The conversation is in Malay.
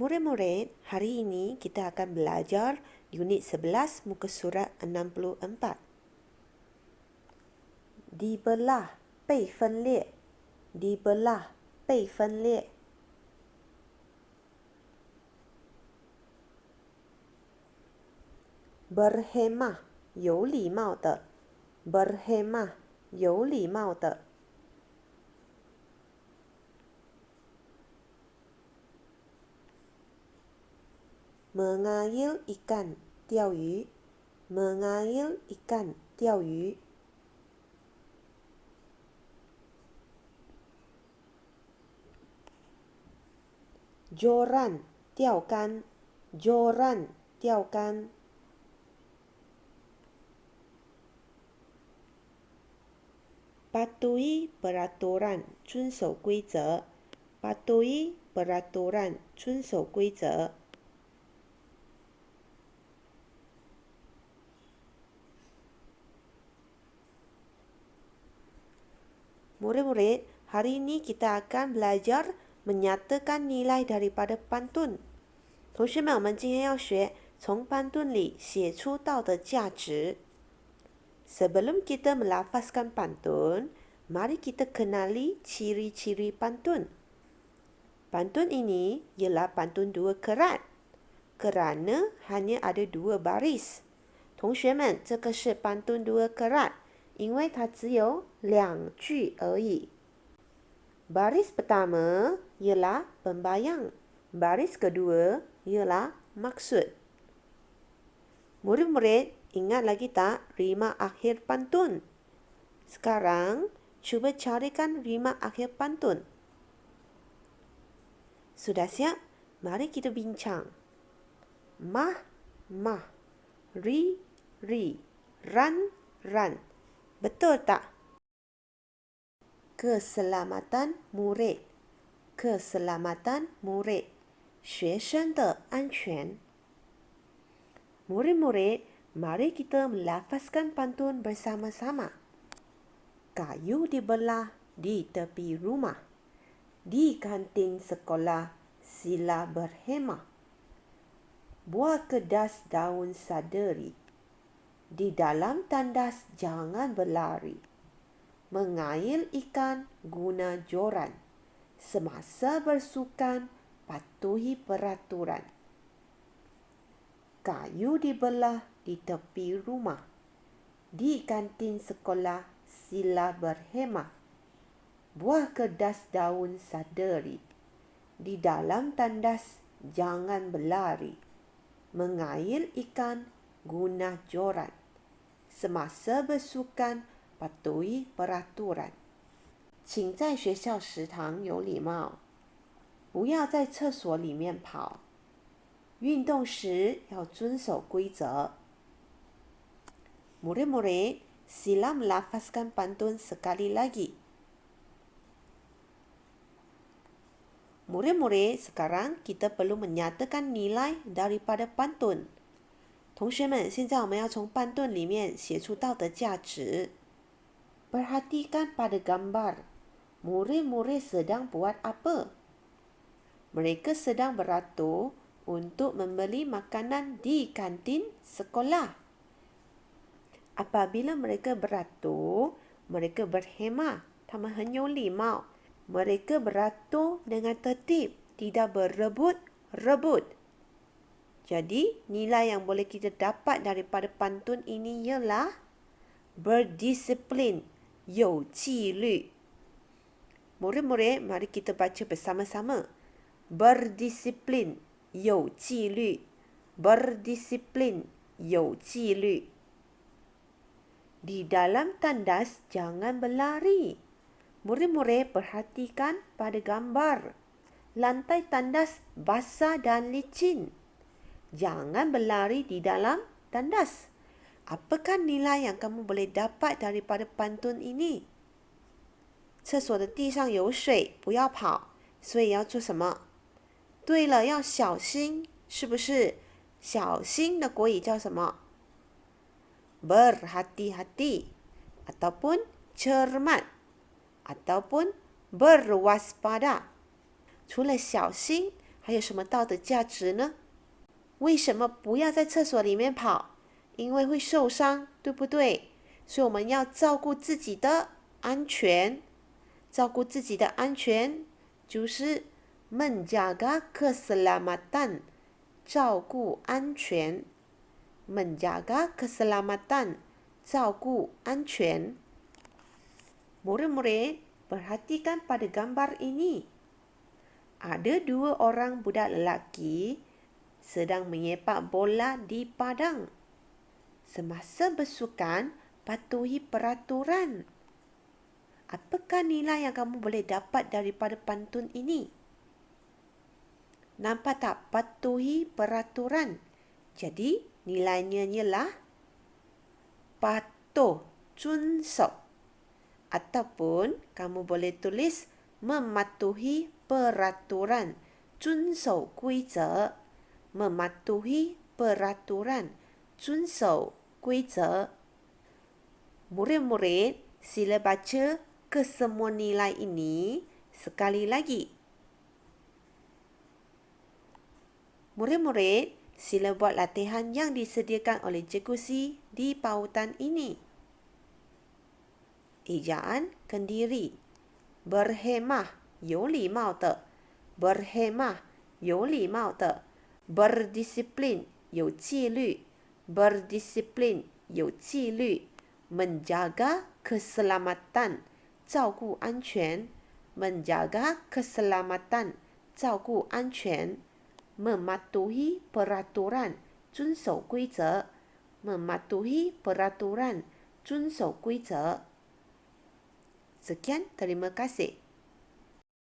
Murid-murid, hari ini kita akan belajar unit 11 muka surat 64. Dibelah, 被分裂. Dibelah, 被分裂. Berhemah, 有礼貌的. Berhemah, 有礼貌的. Mengail ikan, 钓鱼. Mengail ikan, 钓鱼. Joran, 钓竿. Joran, 钓竿. Patuhi peraturan, 遵守规则. Patuhi peraturan, 遵守规则. Murid-murid, hari ini kita akan belajar menyatakan nilai daripada pantun. 同学们，我们今天要学从pantun里写出道的价值。Sebelum kita melafazkan pantun, mari kita kenali ciri-ciri pantun. Pantun ini ialah pantun dua kerat kerana hanya ada dua baris. 同学们，这个是pantun dua kerat，因为它只有2句而已。Baris pertama ialah pembayang. Baris kedua ialah maksud. Murid-murid, ingat lagi tak rima akhir pantun? Sekarang, cuba carikan rima akhir pantun. Sudah siap? Mari kita bincang. Mah, mah. Ri, ri. Ran, ran. Betul tak? Keselamatan murid. Keselamatan murid. 学生的安全. Murid-murid, mari kita melafazkan pantun bersama-sama. Kayu dibelah di tepi rumah. Di kantin sekolah sila berhemah. Buah kedas daun saderi. Di dalam tandas jangan berlari. Mengail ikan guna joran. Semasa bersukan patuhi peraturan. Kayu dibelah di tepi rumah. Di kantin sekolah sila berhemah. Buah kedas daun saderi. Di dalam tandas jangan berlari. Mengail ikan guna joran. Semasa bersukan patuhi peraturan. 请在学校食堂有礼貌。不要在厕所里面跑。运动时要遵守规则。Murid-murid, sila melafazkan pantun sekali lagi. Murid-murid, sekarang kita perlu menyatakan nilai daripada pantun. 同学们，现在我们要从pantun里面写出道的价值。Perhatikan pada gambar. Murid-murid sedang buat apa? Mereka sedang beratur untuk membeli makanan di kantin sekolah. Apabila mereka beratur, mereka berhemah. 他们很有礼貌。Mereka beratur dengan tertib, tidak berebut-rebut. Jadi, nilai yang boleh kita dapat daripada pantun ini ialah berdisiplin, 有纪律. Murid-murid, mari kita baca bersama-sama. Berdisiplin, 有纪律. Berdisiplin, 有纪律. Di dalam tandas jangan berlari. Murid-murid, perhatikan pada gambar. Lantai tandas basah dan licin. Jangan berlari di dalam tandas. Apakah nilai yang kamu boleh dapat daripada pantun ini? 厕所的地上有水，不要跑，所以要做什么？对了，要小心，是不是？小心的国语叫什么？ Berhati-hati ataupun cermat ataupun berwaspada. 除了小心，还还有什么道德价值呢？为什么不要在厕所里面跑？因为会受伤，对不对？所以我们要照顾自己的安全。照顾自己的安全就是 menjaga keselamatan， 照顾安全。menjaga keselamatan， 照顾安全。Murid-murid, perhatikan pada gambar ini. Ada 2 orang budak lelaki sedang menyepak bola di padang. Semasa bersukan, patuhi peraturan. Apakah nilai yang kamu boleh dapat daripada pantun ini? Nampak tak? Patuhi peraturan. Jadi, nilainya ialah patuh, 遵守. Ataupun kamu boleh tulis mematuhi peraturan, 遵守规则. Mematuhi peraturan, 遵守规则. Murid-murid, sila baca kesemua nilai ini sekali lagi. Murid-murid, sila buat latihan yang disediakan oleh Cikgu Si di pautan ini. Ejaan kendiri. Berhemah, 有礼貌的. Berhemah, 有礼貌的. Berdisiplin, 有纪律. Berdisiplin, 有纪律. Menjaga keselamatan, 照顾安全. Menjaga keselamatan, 照顾安全. Mematuhi peraturan, 遵守规则. Mematuhi peraturan, 遵守规则. Sekian, terima kasih.